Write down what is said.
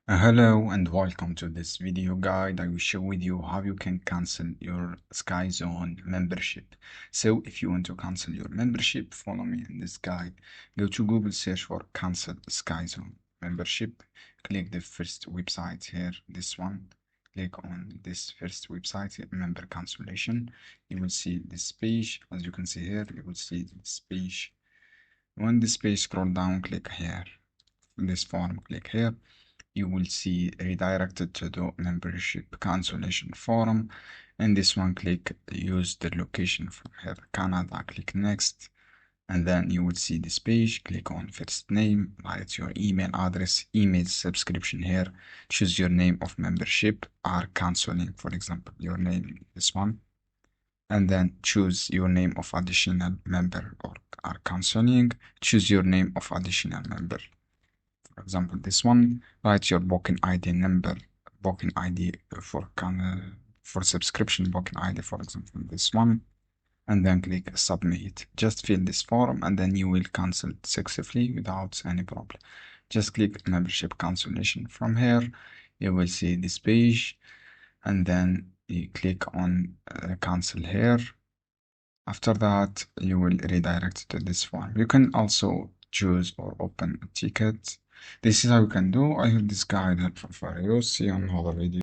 Hello and welcome to this video guide. I will share with you how you can cancel your SkyZone membership. So if you want to cancel your membership, follow me in this guide. Go to Google, search for cancel SkyZone membership. Click the first website here, this one. Click on this first website, member cancellation. You will see this page. As you can see here, you will see this page. When this page scroll down, click here. This form, click here. You will see redirected to the membership cancellation forum. And this one, click use the location from here, Canada, click next. And then you will see this page, click on first name, write your email address, email subscription here, choose your name of membership or canceling, for example, your name, this one. And then choose your name of additional member or canceling, choose your name of additional member. For example, this one, write your booking ID number, booking ID for subscription booking ID, for example, this one, and then click submit. Just fill this form and then you will cancel successfully without any problem. Just click membership cancellation. From here, you will see this page and then you click on cancel here. After that, you will redirect to this form. You can also choose or open a ticket. This is how you can do. I hope this guide helpful for you. See you on another video.